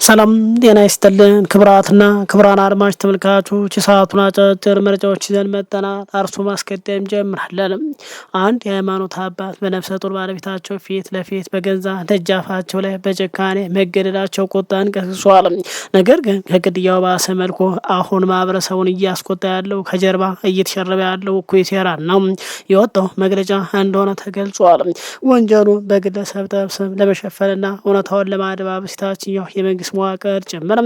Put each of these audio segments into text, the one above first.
ሰላም ጤና ይስጥልን ክብራትና ክብራን አድማጭ ተመልካቾች የሰዓቱን አጫጭር መረጃዎች ይዘን መጥተናል። አርሶ ማስቀደም ጀምራለን። አንድ የሃይማኖት አባት በነፍሰ ጡር ባለቤታቸው ፊት ለፊት በገዛ ደጃፋቸው ላይ በጭካኔ መገደላቸው ቁጣን ቀስቅሷል። ነገር ግን ከግድያው ባሰ መልኩ አሁን ማህበረሰቡን እያስቆጣ ያለው ከጀርባ እየተሸረበ ያለው እኩይ ሴራ ነው። የወጣው መግለጫ እንደሆነ ተገልጿል። ወንጀሉ በግለሰብ ጥፋት ለመሸፈንና እውነታውን ለማደባበስ ታችኛው የመንግስት መዋቅር ጭምር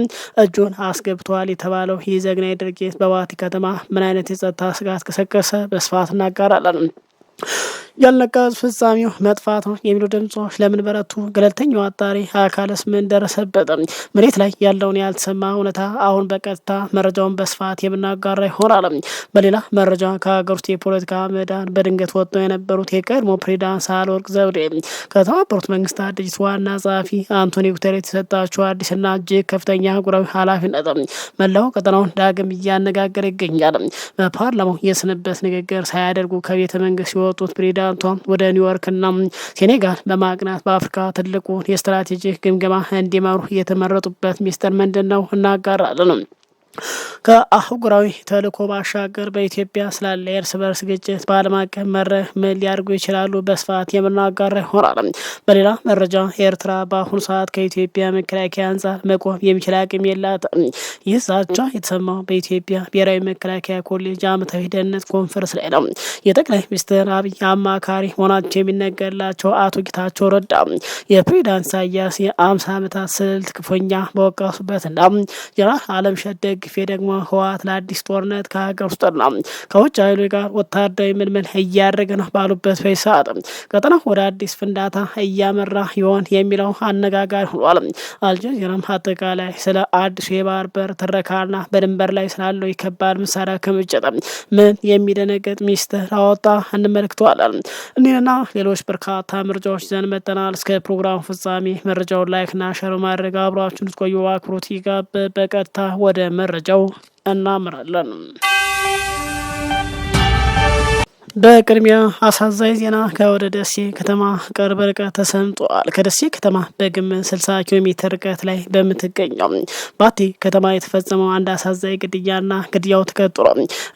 እጁን አስገብቷል የተባለው ይህ ዘግናኝ ድርጊት በባቲ ከተማ ምን አይነት የጸጥታ ስጋት ቀሰቀሰ? በስፋት እናጋራለን። ያለቀ ፍጻሜው መጥፋት ነው የሚሉ ድምጾች ለምን በረቱ? ገለልተኛው አጣሪ አካልስ ምን ደረሰበት? መሬት ላይ ያለውን ያልተሰማ እውነታ አሁን በቀጥታ መረጃውን በስፋት የምናጋራ ይሆናል። በሌላ መረጃ ከሀገር ውስጥ የፖለቲካ ምህዳር በድንገት ወጥተው የነበሩት የቀድሞ ፕሬዝዳንት ሳህለወርቅ ዘውዴ ከተባበሩት መንግስታት ድርጅት ዋና ጸሐፊ አንቶኒዮ ጉተሬስ የተሰጣቸው አዲስና እጅግ ከፍተኛ አህጉራዊ ኃላፊነት መላው ቀጠናውን ዳግም እያነጋገረ ይገኛል። በፓርላማው የስንበት ንግግር ሳያደርጉ ከቤተ መንግስት የወጡት ፕሬዝዳንቷ ወደ ኒውዮርክና ሴኔጋል በማቅናት በአፍሪካ ትልቁን የስትራቴጂክ ግምገማ እንዲመሩ የተመረጡበት ሚስጥር ምንድን ነው? እናጋራለን። ከአህጉራዊ ተልዕኮ ባሻገር በኢትዮጵያ ስላለ የእርስ በርስ ግጭት በዓለም አቀፍ መድረክ ምን ሊያደርጉ ይችላሉ? በስፋት የምናጋራ ይሆናል። በሌላ መረጃ ኤርትራ በአሁኑ ሰዓት ከኢትዮጵያ መከላከያ አንጻር መቆም የሚችል አቅም የላትም። ይህ ዛቻ የተሰማው በኢትዮጵያ ብሔራዊ መከላከያ ኮሌጅ ዓመታዊ ደህንነት ኮንፈረንስ ላይ ነው። የጠቅላይ ሚኒስትር አብይ አማካሪ መሆናቸው የሚነገርላቸው አቶ ጌታቸው ረዳ የፕሬዝዳንት ኢሳያስ የ50 ዓመታት ስልት ክፉኛ በወቀሱበትና ጀነራል አለምሸት ደግፌ ደግሞ ህወሓት ለአዲስ ጦርነት ከሀገር ውስጥና ከውጭ ኃይሎች ጋር ወታደራዊ ምልምል እያደረገ ነው ባሉበት ሰዓት ቀጠናው ወደ አዲስ ፍንዳታ እያመራ ይሆን የሚለው አነጋጋሪ ሆኗል። አልጀዚራም አጠቃላይ ስለ አዲሱ የባህር በር ትረካና በድንበር ላይ ስላለው የከባድ መሳሪያ ክምችት ምን የሚደነግጥ ሚስጥር አወጣ? እንመለከተዋለን። እኒህና ሌሎች በርካታ መረጃዎች ይዘን መጥተናል። እስከ ፕሮግራሙ ፍጻሜ መረጃውን ላይክና ሸር ማድረግ አብራችሁን እንድትቆዩ በአክብሮት ይጋበዛል። በቀጥታ ወደ መረጃው እናምራለን። በቅድሚያ አሳዛኝ ዜና ከወደ ደሴ ከተማ ቅርብ ርቀት ተሰምጧል። ከደሴ ከተማ በግምት 60 ኪሎ ሜትር ርቀት ላይ በምትገኘው ባቲ ከተማ የተፈጸመው አንድ አሳዛኝ ግድያና ግድያው ተከትሎ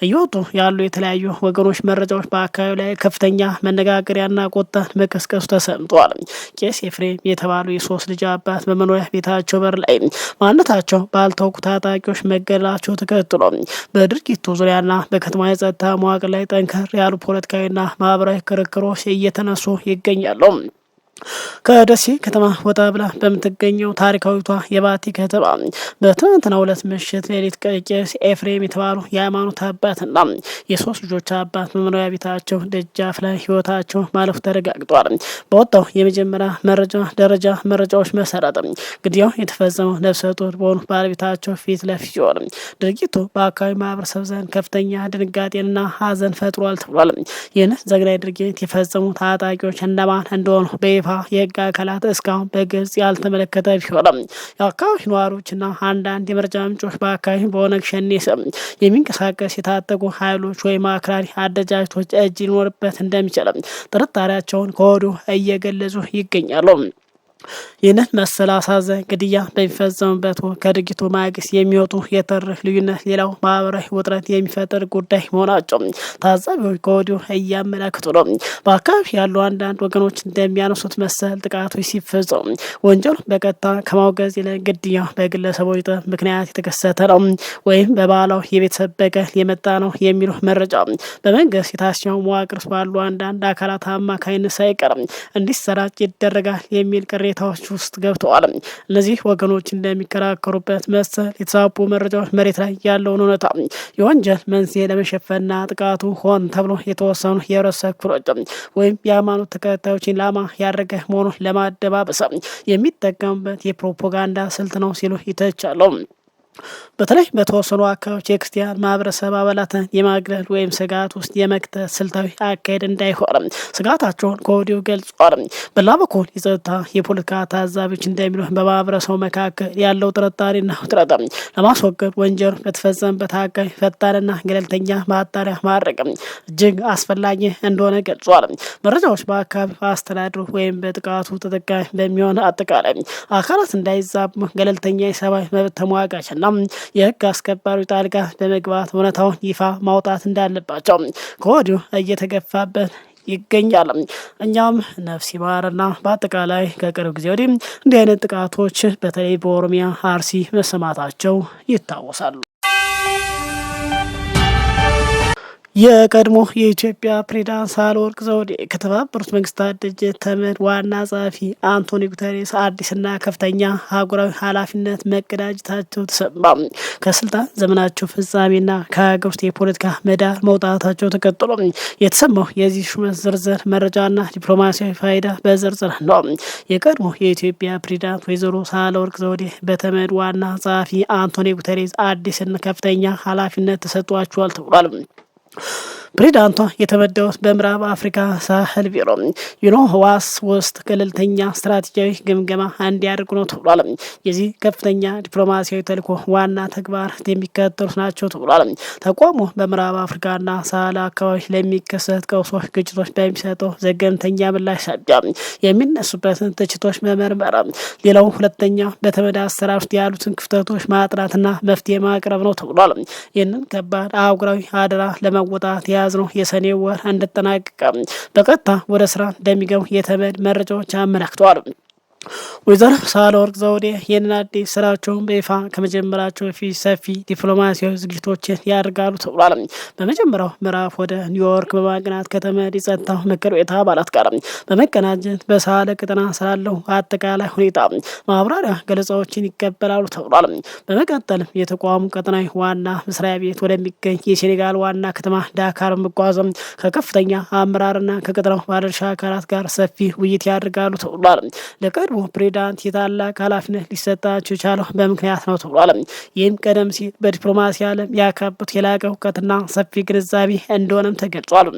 እየወጡ ያሉ የተለያዩ ወገኖች መረጃዎች በአካባቢው ላይ ከፍተኛ መነጋገሪያና ቁጣን መቀስቀሱ ተሰምቷል። ቄስ ኤፍሬም የተባሉ የሶስት ልጅ አባት በመኖሪያ ቤታቸው በር ላይ ማንነታቸው ባልታወቁ ታጣቂዎች መገደላቸው ተከትሎ በድርጊቱ ዙሪያና በከተማ የጸጥታ መዋቅር ላይ ጠንከር ያሉ ፖለቲካዊና ማህበራዊ ክርክሮች እየተነሱ ይገኛሉ። ከደሴ ከተማ ወጣ ብላ በምትገኘው ታሪካዊቷ የባቲ ከተማ በትናንትናው ዕለት ምሽት ሌሊት ቄስ ኤፍሬም የተባሉ የሃይማኖት አባትና የሶስት ልጆች አባት በመኖሪያ ቤታቸው ደጃፍ ላይ ህይወታቸው ማለፉ ተረጋግጧል። በወጣው የመጀመሪያ መረጃዎች መሰረት ግድያው የተፈጸመው ነፍሰ ጡር በሆኑ ባለቤታቸው ፊት ለፊት ሲሆን ድርጊቱ በአካባቢ ማህበረሰብ ዘንድ ከፍተኛ ድንጋጤንና ሀዘን ፈጥሯል ተብሏል። ይህን ዘግናኝ ድርጊት የፈጸሙ ታጣቂዎች እነማን እንደሆኑ በይፋ የህግ አካላት እስካሁን በግልጽ ያልተመለከተ ቢሆንም የአካባቢ ነዋሪዎችና አንዳንድ የመረጃ ምንጮች በአካባቢ በኦነግ ሸኔ ስም የሚንቀሳቀስ የታጠቁ ኃይሎች ወይም አክራሪ አደረጃጀቶች እጅ ሊኖርበት እንደሚችል ጥርጣሬያቸውን ከወዲሁ እየገለጹ ይገኛሉ። ይህንን መሰል አሳዛኝ ግድያ በሚፈጸምበት ከድርጊቱ ማግስት የሚወጡ የተረክ ልዩነት ሌላው ማህበራዊ ውጥረት የሚፈጥር ጉዳይ መሆናቸው ታዛቢዎች ከወዲሁ እያመለክቱ ነው። በአካባቢ ያሉ አንዳንድ ወገኖች እንደሚያነሱት መሰል ጥቃቶች ሲፈጸሙ ወንጀሉ በቀጥታ ከማውገዝ ይልቅ ግድያ በግለሰቦች ጥረት ምክንያት የተከሰተ ነው ወይም በባህላዊ የቤተሰብ በቀል የመጣ ነው የሚሉ መረጃ በመንግስት የታችኛው መዋቅር ባሉ አንዳንድ አካላት አማካኝነት ሳይቀር እንዲሰራጭ ይደረጋል የሚል ቅሬታዎች ውስጥ ገብተዋል። እነዚህ ወገኖች እንደሚከራከሩበት መሰል የተዛቡ መረጃዎች መሬት ላይ ያለውን እውነታ የወንጀል መንስኤ ለመሸፈንና ጥቃቱ ሆን ተብሎ የተወሰኑ የህብረተሰብ ክፍሎች ወይም የሃይማኖት ተከታዮችን ኢላማ ያደረገ መሆኑን ለማደባበስ የሚጠቀሙበት የፕሮፓጋንዳ ስልት ነው ሲሉ ይተቻሉ። በተለይ በተወሰኑ አካባቢዎች የክርስቲያን ማህበረሰብ አባላትን የማግለል ወይም ስጋት ውስጥ የመክተት ስልታዊ አካሄድ እንዳይሆን ስጋታቸውን ከወዲሁ ገልጿል። በሌላ በኩል የጸጥታ የፖለቲካ ታዛቢዎች እንደሚሉት በማህበረሰቡ መካከል ያለው ጥርጣሬና ውጥረት ለማስወገድ ወንጀሉ በተፈጸመበት አካባቢ ፈጣንና ገለልተኛ ማጣሪያ ማድረግ እጅግ አስፈላጊ እንደሆነ ገልጿል። መረጃዎች በአካባቢው አስተዳደሩ ወይም በጥቃቱ ተጠቃሚ በሚሆን አጠቃላይ አካላት እንዳይዛቡ ገለልተኛ የሰብአዊ መብት ተሟጋችና የህግ አስከባሪ ጣልቃ በመግባት እውነታውን ይፋ ማውጣት እንዳለባቸው ከወዲሁ እየተገፋበት ይገኛል። እኛም ነፍስ ይማርና በአጠቃላይ ከቅርብ ጊዜ ወዲህ እንዲህ አይነት ጥቃቶች በተለይ በኦሮሚያ አርሲ መሰማታቸው ይታወሳሉ። የቀድሞ የኢትዮጵያ ፕሬዝዳንት ሳህለወርቅ ዘውዴ ከተባበሩት መንግስታት ድርጅት ተመድ ዋና ጸሐፊ አንቶኒዮ ጉተሬስ አዲስና ከፍተኛ አህጉራዊ ኃላፊነት መቀዳጀታቸው ተሰማ። ከስልጣን ዘመናቸው ፍጻሜና ከሀገር ውስጥ የፖለቲካ ምህዳር መውጣታቸው ተከትሎ የተሰማው የዚህ ሹመት ዝርዝር መረጃና ዲፕሎማሲያዊ ፋይዳ በዝርዝር ነው። የቀድሞ የኢትዮጵያ ፕሬዝዳንት ወይዘሮ ሳህለወርቅ ዘውዴ በተመድ ዋና ጸሐፊ አንቶኒዮ ጉተሬስ አዲስና ከፍተኛ ኃላፊነት ተሰጥቷቸዋል ተብሏል። ፕሬዝዳንቷ የተመደቡት በምዕራብ አፍሪካ ሳህል ቢሮ ዩኖዋስ ውስጥ ገለልተኛ ስትራቴጂያዊ ግምገማ እንዲያደርጉ ነው ተብሏል። የዚህ ከፍተኛ ዲፕሎማሲያዊ ተልዕኮ ዋና ተግባር የሚከተሉት ናቸው ተብሏል። ተቋሙ በምዕራብ አፍሪካና ሳህል አካባቢ ለሚከሰት ቀውሶች፣ ግጭቶች በሚሰጠው ዘገምተኛ ምላሽ ሳቢያ የሚነሱበትን ትችቶች መመርመር፣ ሌላው ሁለተኛ በተመድ አሰራር ውስጥ ያሉትን ክፍተቶች ማጥናትና መፍትሄ ማቅረብ ነው ተብሏል። ይህንን ከባድ አህጉራዊ አደራ ለመወጣት የያዝነው የሰኔ ወር እንደተጠናቀቀ በቀጥታ ወደ ስራ እንደሚገቡ የተመድ መረጃዎች አመላክተዋል። ወይዘሮ ሳህለወርቅ ዘውዴ ይህንን አዲስ ስራቸውን በይፋ ከመጀመራቸው በፊት ሰፊ ዲፕሎማሲያዊ ዝግጅቶችን ያደርጋሉ ተብሏል። በመጀመሪያው ምዕራፍ ወደ ኒውዮርክ በማቅናት ከተመድ የጸጥታው ምክር ቤት አባላት ጋር በመቀናጀት በሳህል ቀጠና ስላለው አጠቃላይ ሁኔታ ማብራሪያ ገለጻዎችን ይቀበላሉ ተብሏል። በመቀጠልም የተቋሙ ቀጠናዊ ዋና መስሪያ ቤት ወደሚገኝ የሴኔጋል ዋና ከተማ ዳካር መጓዝም ከከፍተኛ አመራርና ከቀጠናው ባለድርሻ አካላት ጋር ሰፊ ውይይት ያደርጋሉ ተብሏል። ለቀድሞ ፕሬዝዳንት የታላቅ ኃላፊነት ሊሰጣቸው የቻለው በምክንያት ነው ተብሏል። ይህም ቀደም ሲል በዲፕሎማሲ ዓለም ያካበቱት የላቀ እውቀትና ሰፊ ግንዛቤ እንደሆነም ተገልጿል።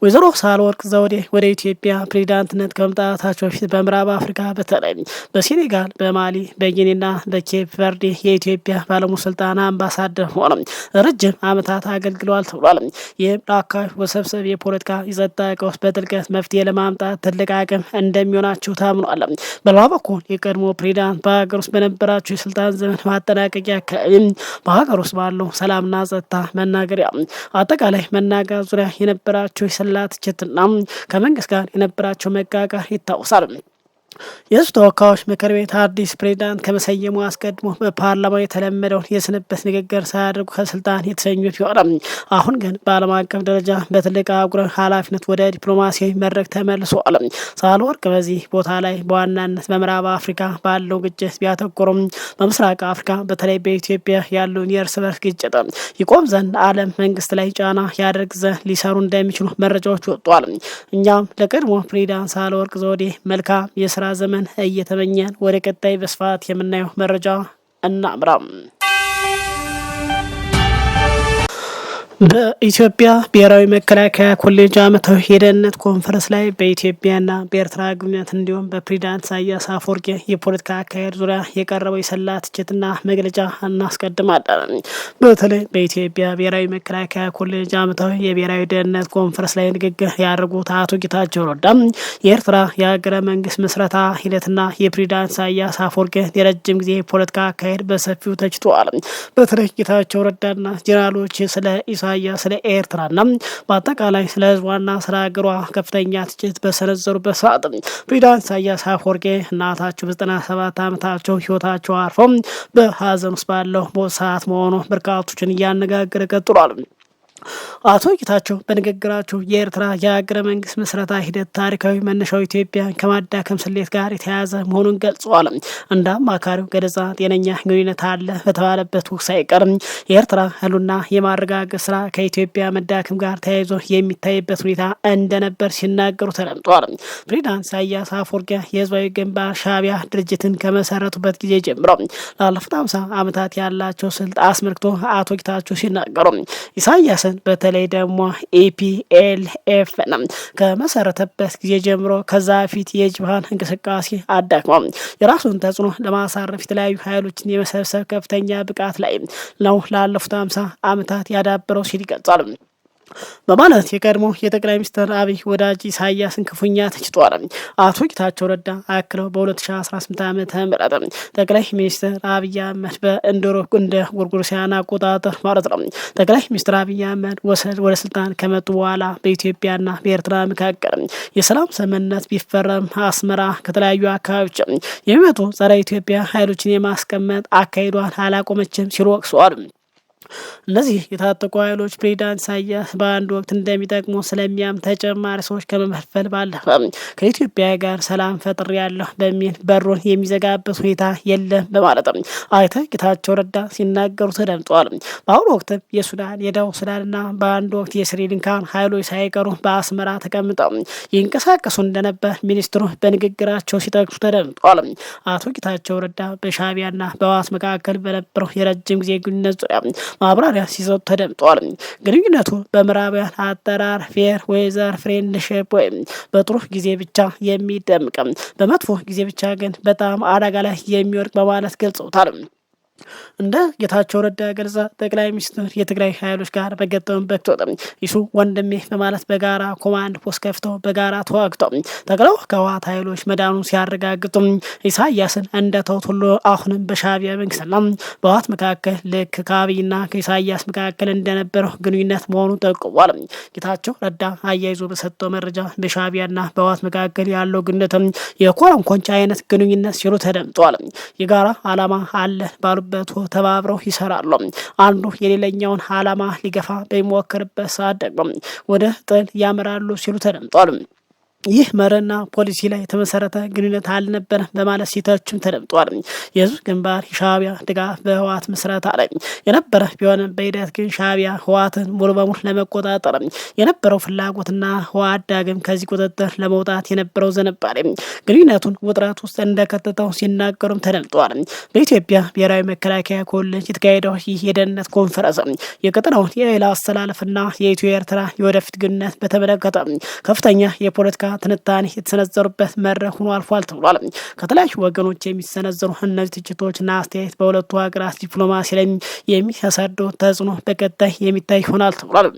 ወይዘሮ ሳህለወርቅ ዘውዴ ወደ ኢትዮጵያ ፕሬዝዳንትነት ከመምጣታቸው በፊት በምዕራብ አፍሪካ በተለይ በሴኔጋል፣ በማሊ፣ በጊኒና በኬፕ ቨርዴ የኢትዮጵያ ባለሙስልጣን አምባሳደር ሆነው ረጅም ዓመታት አገልግለዋል ተብሏል። ይህም ለአካባቢ ውስብስብ የፖለቲካ የጸጥታ ቀውስ በጥልቀት መፍትሄ ለማምጣት ትልቅ አቅም እንደሚሆናቸው ታምኗል። በሌላ በኩል የቀድሞ ፕሬዝዳንት በሀገር ውስጥ በነበራቸው የስልጣን ዘመን ማጠናቀቂያ አካባቢ በሀገር ውስጥ ባለው ሰላምና ጸጥታ መናገሪያ አጠቃላይ መናገር ዙሪያ የነበራ የሰላ ትችትና ከመንግስት ጋር የነበራቸው መቃቃር ይታወሳል። የህዝብ ተወካዮች ምክር ቤት አዲስ ፕሬዝዳንት ከመሰየሙ አስቀድሞ በፓርላማው የተለመደውን የስንበት ንግግር ሳያደርጉ ከስልጣን የተሰኙት ቢሆንም አሁን ግን በዓለም አቀፍ ደረጃ በትልቅ አህጉራዊ ኃላፊነት ወደ ዲፕሎማሲያዊ መድረክ ተመልሰዋል። ሳህለወርቅ በዚህ ቦታ ላይ በዋናነት በምዕራብ አፍሪካ ባለው ግጭት ቢያተኮሩም በምስራቅ አፍሪካ በተለይ በኢትዮጵያ ያለውን የእርስ በርስ ግጭት ይቆም ዘንድ ዓለም መንግስት ላይ ጫና ያደርግ ዘንድ ሊሰሩ እንደሚችሉ መረጃዎች ወጥቷል። እኛም ለቀድሞ ፕሬዝዳንት ሳህለወርቅ ዘውዴ መልካም የስራ ዘመን እየተመኘን ወደ ቀጣይ በስፋት የምናየው መረጃ እናምራም። በኢትዮጵያ ብሔራዊ መከላከያ ኮሌጅ ዓመታዊ የደህንነት ኮንፈረንስ ላይ በኢትዮጵያና በኤርትራ ግንኙነት እንዲሁም በፕሬዝዳንት ኢሳያስ አፈወርቂ የፖለቲካ አካሄድ ዙሪያ የቀረበው የሰላ ትችትና መግለጫ እናስቀድማለን። በተለይ በኢትዮጵያ ብሔራዊ መከላከያ ኮሌጅ ዓመታዊ የብሔራዊ ደህንነት ኮንፈረንስ ላይ ንግግር ያደረጉት አቶ ጌታቸው ረዳ የኤርትራ የሀገረ መንግስት ምስረታ ሂደትና የፕሬዝዳንት ኢሳያስ አፈወርቂ የረጅም ጊዜ የፖለቲካ አካሄድ በሰፊው ተችተዋል። በተለይ ጌታቸው ረዳና ጄኔራሎች ስለ ስለ ኤርትራና በአጠቃላይ ስለ ህዝቧና ስለ ሀገሯ ከፍተኛ ትችት በሰነዘሩበት ሰዓት ፕሬዝዳንት ኢሳያስ አፈወርቂ እናታቸው በ97 ዓመታቸው ህይወታቸው አርፈው በሀዘን ውስጥ ባለው ሰዓት መሆኑ በርካቶችን እያነጋገረ ቀጥሏል። አቶ ጌታቸው በንግግራቸው የኤርትራ የሀገረ መንግስት ምስረታ ሂደት ታሪካዊ መነሻው ኢትዮጵያን ከማዳከም ስሌት ጋር የተያያዘ መሆኑን ገልጸዋል። እንደ አማካሪው ገለጻ ጤነኛ ግንኙነት አለ በተባለበት ወቅት ሳይቀርም የኤርትራ ህልውና የማረጋገጥ ስራ ከኢትዮጵያ መዳከም ጋር ተያይዞ የሚታይበት ሁኔታ እንደነበር ሲናገሩ ተደምጧል። ፕሬዝዳንት ኢሳያስ አፈወርቂ የህዝባዊ ግንባር ሻዕቢያ ድርጅትን ከመሰረቱበት ጊዜ ጀምሮ ላለፉት 50 ዓመታት ያላቸው ስልት አስመልክቶ አቶ ጌታቸው ሲናገሩ ኢሳያስን በተለይ ደግሞ ኢፒኤልኤፍ ከመሰረተበት ጊዜ ጀምሮ ከዛ ፊት የጅብሃን እንቅስቃሴ አዳክመው የራሱን ተጽዕኖ ለማሳረፍ የተለያዩ ኃይሎችን የመሰብሰብ ከፍተኛ ብቃት ላይ ነው ላለፉት 50 ዓመታት ያዳበረው ሲል ይገልጻል በማለት የቀድሞ የጠቅላይ ሚኒስትር አብይ ወዳጅ ኢሳያስን ክፉኛ ተችቷል። አቶ ጌታቸው ረዳ አክለው በ2018 ዓ.ም ጠቅላይ ሚኒስትር አብይ አህመድ እንደ ጎርጎሮሳውያን አቆጣጠር ማለት ነው ጠቅላይ ሚኒስትር አብይ አህመድ ወደ ስልጣን ከመጡ በኋላ በኢትዮጵያና በኤርትራ መካከል የሰላም ስምምነት ቢፈረም አስመራ ከተለያዩ አካባቢዎች የሚመጡ ጸረ ኢትዮጵያ ኃይሎችን የማስቀመጥ አካሄዷን አላቆመችም ሲሉ ወቅሰዋል። እነዚህ የታጠቁ ኃይሎች ፕሬዝዳንት ኢሳያስ በአንድ ወቅት እንደሚጠቅሙ ስለሚያም ተጨማሪ ሰዎች ከመፈልፈል ባለፈ ከኢትዮጵያ ጋር ሰላም ፈጥር ያለሁ በሚል በሩን የሚዘጋበት ሁኔታ የለም በማለት አቶ ጌታቸው ረዳ ሲናገሩ ተደምጠዋል። በአሁኑ ወቅት የሱዳን የደቡብ ሱዳንና በአንድ ወቅት የስሪላንካን ኃይሎች ሳይቀሩ በአስመራ ተቀምጠው ይንቀሳቀሱ እንደነበር ሚኒስትሩ በንግግራቸው ሲጠቅሱ ተደምጠዋል። አቶ ጌታቸው ረዳ በሻዕቢያና በህወሓት መካከል በነበረው የረጅም ጊዜ ግንኙነት ዙሪያ ማብራሪያ ሲሰጡ ተደምጠዋል። ግንኙነቱ በምዕራባውያን አጠራር ፌር ዌዘር ፍሬንድሺፕ ወይም በጥሩ ጊዜ ብቻ የሚደምቅ በመጥፎ ጊዜ ብቻ ግን በጣም አደጋ ላይ የሚወድቅ በማለት ገልጸውታል። እንደ ጌታቸው ረዳ ገለጻ ጠቅላይ ሚኒስትር የትግራይ ኃይሎች ጋር በገጠሙበት ወቅት ይሱ ወንድሜ በማለት በጋራ ኮማንድ ፖስት ከፍተው በጋራ ተዋግተው ጠቅላው ከህወሓት ኃይሎች መዳኑን ሲያረጋግጡ ኢሳያስን እንደተውት ሁሉ አሁንም በሻዕቢያ መንግስትና በህወሓት መካከል ልክ ከአብይና ከኢሳያስ መካከል እንደነበረው ግንኙነት መሆኑን ጠቁሟል። ጌታቸው ረዳ አያይዞ በሰጠው መረጃ በሻዕቢያና በህወሓት መካከል ያለው ግንኙነት የኮረንኮንች አይነት ግንኙነት ሲሉ ተደምጧል። የጋራ ዓላማ አለ ባሉ ተባብረው ይሰራሉ። አንዱ የሌላኛውን ዓላማ ሊገፋ በሚሞክርበት ሰዓት ደግሞ ወደ ጥል ያመራሉ ሲሉ ተደምጧል። ይህ መርህና ፖሊሲ ላይ የተመሰረተ ግንኙነት አልነበረ በማለት ሲተቹም ተደምጧል። የህዝብ ግንባር የሻዕቢያ ድጋፍ በህወሓት ምስረታ ላይ የነበረ ቢሆንም በሂደት ግን ሻዕቢያ ህወሓትን ሙሉ በሙሉ ለመቆጣጠር የነበረው ፍላጎትና ህወሓት ዳግም ከዚህ ቁጥጥር ለመውጣት የነበረው ዝንባሌ ግንኙነቱን ውጥረት ውስጥ እንደከተተው ሲናገሩም ተደምጧል። በኢትዮጵያ ብሔራዊ መከላከያ ኮሌጅ የተካሄደው ይህ የደህንነት ኮንፈረንስ የቀጠናውን የኃይል አስተላለፍና የኢትዮ ኤርትራ የወደፊት ግንኙነት በተመለከተ ከፍተኛ የፖለቲካ ትንታኔ የተሰነዘሩበት መድረክ ሆኖ አልፏል ተብሏል። ከተለያዩ ወገኖች የሚሰነዘሩ እነዚህ ትችቶችና አስተያየት በሁለቱ ሀገራት ዲፕሎማሲ ላይ የሚያሳድረው ተጽዕኖ በቀጣይ የሚታይ ይሆናል ተብሏል።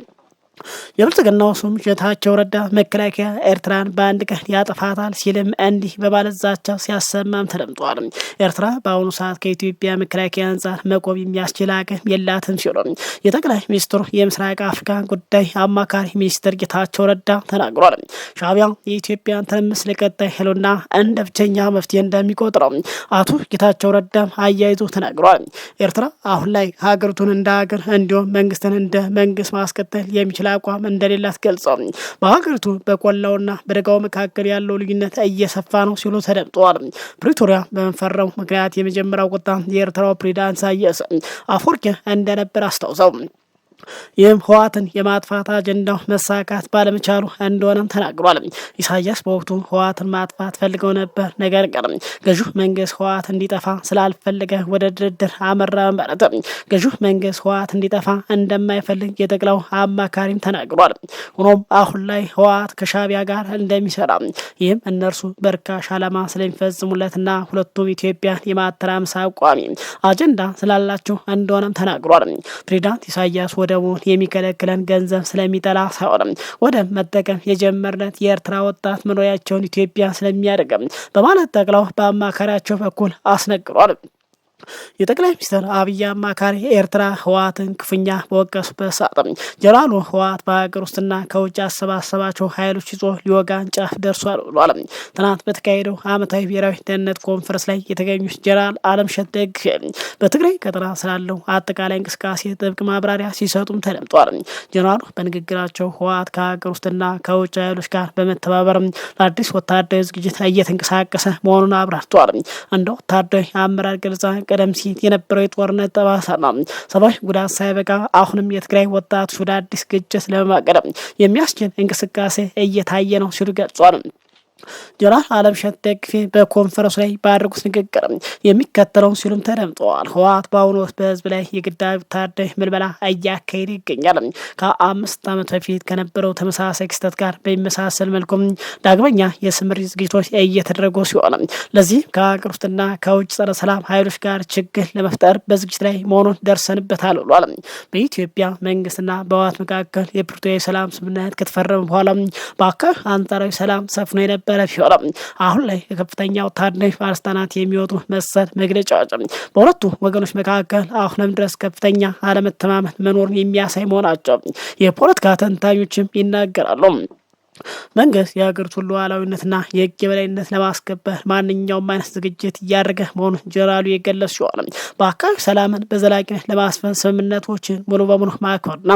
የብልጽግናው ሹም ጌታቸው ረዳ መከላከያ ኤርትራን በአንድ ቀን ያጠፋታል ሲልም እንዲህ በማለት ዛቻ ሲያሰማም ተደምጧል። ኤርትራ በአሁኑ ሰዓት ከኢትዮጵያ መከላከያ አንጻር መቆም የሚያስችል አቅም የላትም ሲሉ የጠቅላይ ሚኒስትሩ የምስራቅ አፍሪካ ጉዳይ አማካሪ ሚኒስትር ጌታቸው ረዳ ተናግሯል። ሻዕቢያ የኢትዮጵያን ትርምስ ለቀጣይ ህልውና እንደ ብቸኛ መፍትሄ እንደሚቆጥረው አቶ ጌታቸው ረዳም አያይዞ ተናግሯል። ኤርትራ አሁን ላይ ሀገሪቱን እንደ ሀገር እንዲሁም መንግስትን እንደ መንግስት ማስቀጠል የሚችል አቋም እንደሌላት ገልጸው በሀገሪቱ በቆላውና በደጋው መካከል ያለው ልዩነት እየሰፋ ነው ሲሉ ተደምጠዋል። ፕሪቶሪያ በመፈረሙ ምክንያት የመጀመሪያው ቁጣ የኤርትራው ፕሬዝዳንት ኢሳያስ አፈወርቂ እንደነበር አስታውሰው ይህም ህወሓትን የማጥፋት አጀንዳው መሳካት ባለመቻሉ እንደሆነም ተናግሯል። ኢሳያስ በወቅቱ ህወሓትን ማጥፋት ፈልገው ነበር፣ ነገር ግን ገዢው መንግስት ህወሓት እንዲጠፋ ስላልፈለገ ወደ ድርድር አመራ ማለት ገዢው መንግስት ህወሓት እንዲጠፋ እንደማይፈልግ የጠቅላው አማካሪም ተናግሯል። ሆኖም አሁን ላይ ህወሓት ከሻዕቢያ ጋር እንደሚሰራ ይህም እነርሱ በርካሽ ዓላማ ስለሚፈጽሙለትና ሁለቱም ኢትዮጵያን የማተራመስ አቋሚ አጀንዳ ስላላቸው እንደሆነም ተናግሯል። ፕሬዝዳንት ኢሳያስ ወደቡን የሚከለክለን ገንዘብ ስለሚጠላ ሳይሆን ወደ መጠቀም የጀመርነት የኤርትራ ወጣት መኖሪያቸውን ኢትዮጵያ ስለሚያደርግ በማለት ጠቅላው በአማካሪያቸው በኩል አስነግሯል። የጠቅላይ ሚኒስትር አብይ አማካሪ ኤርትራ ህወሓትን ክፉኛ በወቀሱበት ሰዓት ጀነራሉ ህወሓት በሀገር ውስጥና ከውጭ አሰባሰባቸው ኃይሎች ይዞ ሊወጋን ጫፍ ደርሷል ብሏል። ትናንት በተካሄደው ዓመታዊ ብሔራዊ ደህንነት ኮንፈረንስ ላይ የተገኙት ጀነራል አለምሸት ደግፌ በትግራይ ቀጠና ስላለው አጠቃላይ እንቅስቃሴ ጥብቅ ማብራሪያ ሲሰጡም ተደምጧል። ጀነራሉ በንግግራቸው ህወሓት ከሀገር ውስጥና ከውጭ ኃይሎች ጋር በመተባበር ለአዲስ ወታደራዊ ዝግጅት እየተንቀሳቀሰ መሆኑን አብራርተዋል። እንደ ወታደራዊ አመራር ገለጻ ቀደም ሲል የነበረው የጦርነት ጠባሳና ሰብአዊ ጉዳት ሳይበቃ አሁንም የትግራይ ወጣቶች ወደ አዲስ ግጭት ለማቀደም የሚያስችል እንቅስቃሴ እየታየ ነው ሲሉ ገልጿል። ጀነራል አለምሸት ደግፌ በኮንፈረንሱ ላይ ባደረጉት ንግግር የሚከተለውን ሲሉም ተደምጠዋል። ህወሓት በአሁኑ ወቅት በህዝብ ላይ የግዳጅ ወታደራዊ ምልመላ እያካሄደ ይገኛል። ከ5 ዓመት በፊት ከነበረው ተመሳሳይ ክስተት ጋር በሚመሳሰል መልኩም ዳግመኛ የስምሪት ዝግጅቶች እየተደረጉ ሲሆን ለዚህ ከሀገር ውስጥና ከውጭ ጸረ ሰላም ኃይሎች ጋር ችግር ለመፍጠር በዝግጅት ላይ መሆኑን ደርሰንበታል ብሏል። በኢትዮጵያ መንግስትና በህወሓት መካከል የፕሪቶሪያ የሰላም ስምምነት ከተፈረመ በኋላ በአካባቢ አንጻራዊ ሰላም ሰፍኖ የነበረ ቢሆንም አሁን ላይ የከፍተኛ ወታደራዊ ባለስልጣናት የሚወጡ መሰል መግለጫዎች በሁለቱ ወገኖች መካከል አሁንም ድረስ ከፍተኛ አለመተማመን መኖሩን የሚያሳይ መሆናቸው የፖለቲካ ተንታኞችም ይናገራሉ። መንግስት የሀገሪቱን ሉዓላዊነትና የህግ የበላይነት ለማስከበር ማንኛውም አይነት ዝግጅት እያደረገ መሆኑን ጀነራሉ የገለጹ ሲሆን በአካባቢ ሰላምን በዘላቂነት ለማስፈን ስምምነቶችን ሙሉ በሙሉ ማክበርና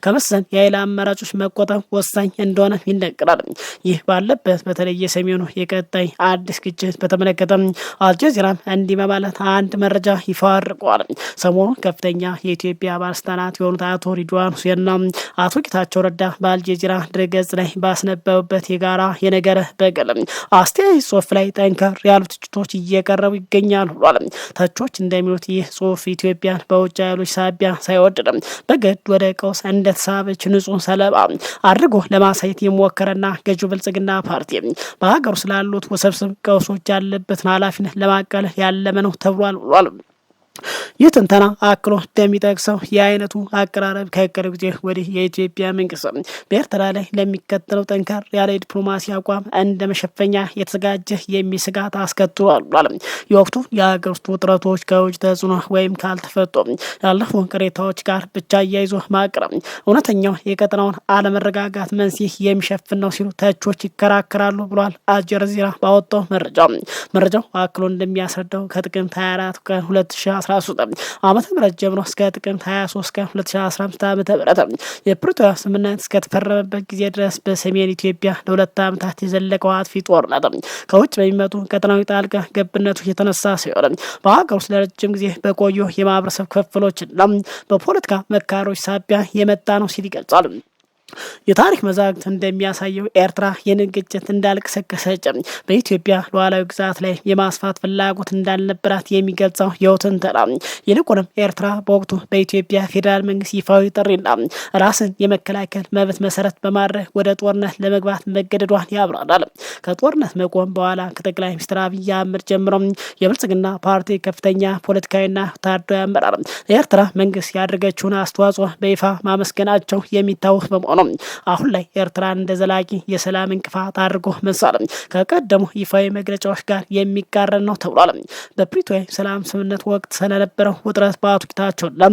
ከመሰል የኃይል አማራጮች መቆጠብ ወሳኝ እንደሆነ ይነገራል። ይህ ባለበት በተለይ የሰሜኑ የቀጣይ አዲስ ግጭት በተመለከተ አልጀዚራም እንዲህ በማለት አንድ መረጃ ይፋ አድርገዋል። ሰሞኑን ከፍተኛ የኢትዮጵያ ባለስልጣናት የሆኑት አቶ ሪድዋን ሁሴንና አቶ ጌታቸው ረዳ በአልጀዚራ ድረገጽ ላይ ባስነበቡበት የጋራ የነገረ በቀል አስተያየት ጽሁፍ ላይ ጠንከር ያሉ ትችቶች እየቀረቡ ይገኛሉ ብሏል። ተቾች እንደሚሉት ይህ ጽሁፍ ኢትዮጵያን በውጭ ኃይሎች ሳቢያ ሳይወድ በግድ ወደ ቀውስ እንደተሳበች ንጹህ ሰለባ አድርጎ ለማሳየት የሞከረና ገዢው ብልጽግና ፓርቲ በሀገሩ ስላሉት ውስብስብ ቀውሶች ያለበትን ኃላፊነት ለማቃለል ያለመ ነው ተብሏል ብሏል። ይህ ትንተና አክሎ እንደሚጠቅሰው የአይነቱ አቀራረብ ከቅርብ ጊዜ ወዲህ የኢትዮጵያ መንግስት በኤርትራ ላይ ለሚከተለው ጠንከር ያለ ዲፕሎማሲ አቋም እንደ መሸፈኛ የተዘጋጀ የሚስጋት አስከትሏል ብሏል። የወቅቱ የሀገር ውስጥ ውጥረቶች ከውጭ ተጽዕኖ ወይም ካልተፈቶ ያለፉ ቅሬታዎች ጋር ብቻ እያይዞ ማቅረብ እውነተኛው የቀጠናውን አለመረጋጋት መንስኤ የሚሸፍን ነው ሲሉ ተቾች ይከራከራሉ ብሏል። አልጀዚራ ባወጣው መረጃው አክሎ እንደሚያስረዳው ከጥቅምት 24 ቀን 2013 ዓመተ ምህረት ጀምሮ እስከ ጥቅምት 23 ቀን 2015 ዓመተ ምህረት የፕሪቶሪያ ስምምነት እስከተፈረመበት ጊዜ ድረስ በሰሜን ኢትዮጵያ ለሁለት ዓመታት የዘለቀው አጥፊ ጦርነት ከውጭ በሚመጡ ቀጠናዊ ጣልቃ ገብነቶች የተነሳ ሲሆን በሀገር ውስጥ ለረጅም ጊዜ በቆዩ የማህበረሰብ ክፍሎችና በፖለቲካ መካሮች ሳቢያ የመጣ ነው ሲል ይገልጻል። የታሪክ መዛግብት እንደሚያሳየው ኤርትራ ይህንን ግጭት እንዳልቀሰቀሰች በኢትዮጵያ ሉዓላዊ ግዛት ላይ የማስፋት ፍላጎት እንዳልነበራት የሚገልጸው የውትንተና ይልቁንም ኤርትራ በወቅቱ በኢትዮጵያ ፌዴራል መንግስት ይፋዊ ጥሪና ራስን የመከላከል መብት መሰረት በማድረግ ወደ ጦርነት ለመግባት መገደዷን ያብራራል። ከጦርነት መቆም በኋላ ከጠቅላይ ሚኒስትር አብይ አህመድ ጀምሮ የብልጽግና ፓርቲ ከፍተኛ ፖለቲካዊና ወታደራዊ አመራር ኤርትራ መንግስት ያደረገችውን አስተዋጽኦ በይፋ ማመስገናቸው የሚታወስ በመሆኑ አሁን ላይ ኤርትራን እንደ ዘላቂ የሰላም እንቅፋት አድርጎ መሳል ከቀደሙ ይፋዊ መግለጫዎች ጋር የሚቃረን ነው ተብሏል። በፕሪቶሪያ ሰላም ስምምነት ወቅት ስለነበረው ውጥረት በአቶ ጌታቸውና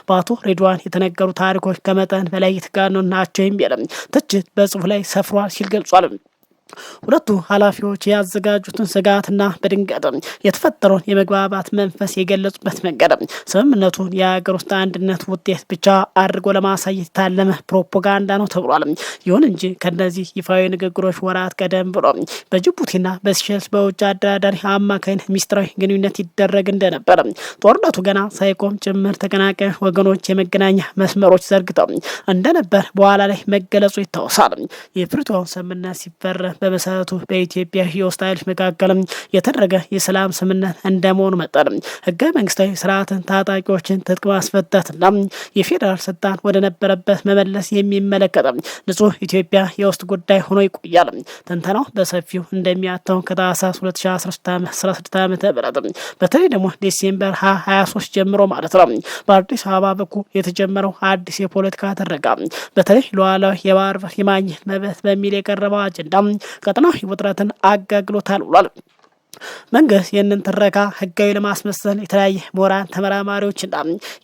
በአቶ ሬድዋን የተነገሩ ታሪኮች ከመጠን በላይ የተጋነኑ ናቸው የሚል ትችት በጽሁፍ ላይ ሰፍሯል ሲል ገልጿል። ሁለቱ ኃላፊዎች ያዘጋጁትን ስጋትና በድንገት የተፈጠረውን የመግባባት መንፈስ የገለጹበት መንገድ ስምምነቱን የሀገር ውስጥ አንድነት ውጤት ብቻ አድርጎ ለማሳየት የታለመ ፕሮፓጋንዳ ነው ተብሏል። ይሁን እንጂ ከነዚህ ይፋዊ ንግግሮች ወራት ቀደም ብሎ በጅቡቲና በሲሸልስ በውጭ አደራዳሪ አማካይነት ሚስጥራዊ ግንኙነት ይደረግ እንደነበረ ጦርነቱ ገና ሳይቆም ጭምር ተቀናቃኝ ወገኖች የመገናኛ መስመሮች ዘርግተው እንደነበር በኋላ ላይ መገለጹ ይታወሳል። የፕሪቶሪያው ስምምነት ሲፈረም በመሰረቱ በኢትዮጵያ የውስጥ ኃይሎች መካከል የተደረገ የሰላም ስምምነት እንደመሆኑ መጠን ህገ መንግስታዊ ስርዓትን፣ ታጣቂዎችን ትጥቅ ማስፈታትና የፌዴራል ስልጣን ወደ ነበረበት መመለስ የሚመለከት ንጹህ ኢትዮጵያ የውስጥ ጉዳይ ሆኖ ይቆያል። ትንተናው በሰፊው እንደሚያተው ከታህሳስ 2016 ዓ.ም በተለይ ደግሞ ዲሴምበር 23 ጀምሮ ማለት ነው በአዲስ አበባ በኩል የተጀመረው አዲስ የፖለቲካ ተረጋ በተለይ ሉዓላዊ የባህር በር የማግኘት መብት በሚል የቀረበው አጀንዳ ቀጠናዊ ውጥረትን አጋግሎታል ብሏል። መንግስት ይህንን ትረካ ህጋዊ ለማስመሰል የተለያየ ምሁራን፣ ተመራማሪዎችና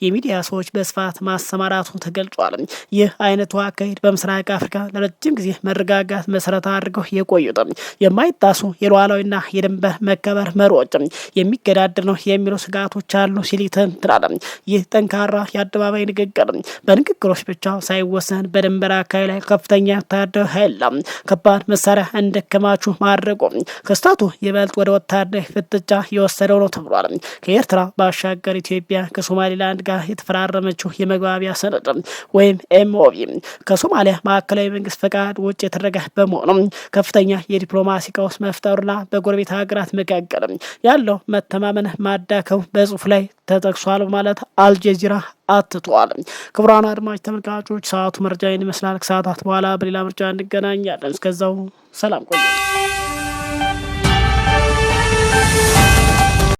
የሚዲያ ሰዎች በስፋት ማሰማራቱ ተገልጿል። ይህ አይነቱ አካሄድ በምስራቅ አፍሪካ ለረጅም ጊዜ መረጋጋት መሰረት አድርገው የቆዩት የማይጣሱ የሉዓላዊና የድንበር መከበር መርሆች የሚገዳደር ነው የሚሉ ስጋቶች አሉ ሲል ይተነትናል። ይህ ጠንካራ የአደባባይ ንግግር በንግግሮች ብቻ ሳይወሰን በድንበር አካባቢ ላይ ከፍተኛ ወታደራዊ ኃይል ከባድ መሳሪያ እንዲከማቹ ማድረጉ ክስተቱ ይበልጥ ወደ ወታደራዊ ፍጥጫ የወሰደው ነው ተብሏል። ከኤርትራ ባሻገር ኢትዮጵያ ከሶማሌላንድ ጋር የተፈራረመችው የመግባቢያ ሰነድ ወይም ኤምኦቪ ከሶማሊያ ማዕከላዊ መንግስት ፈቃድ ውጭ የተደረገ በመሆኑ ከፍተኛ የዲፕሎማሲ ቀውስ መፍጠሩና በጎረቤት ሀገራት መካከል ያለው መተማመን ማዳከሙ በጽሁፍ ላይ ተጠቅሷል ማለት አልጀዚራ አትቷል። ክቡራን አድማጭ ተመልካቾች ሰዓቱ መረጃ ይመስላል። ከሰዓታት በኋላ በሌላ ምርጫ እንገናኛለን። እስከዛው ሰላም ቆዩ።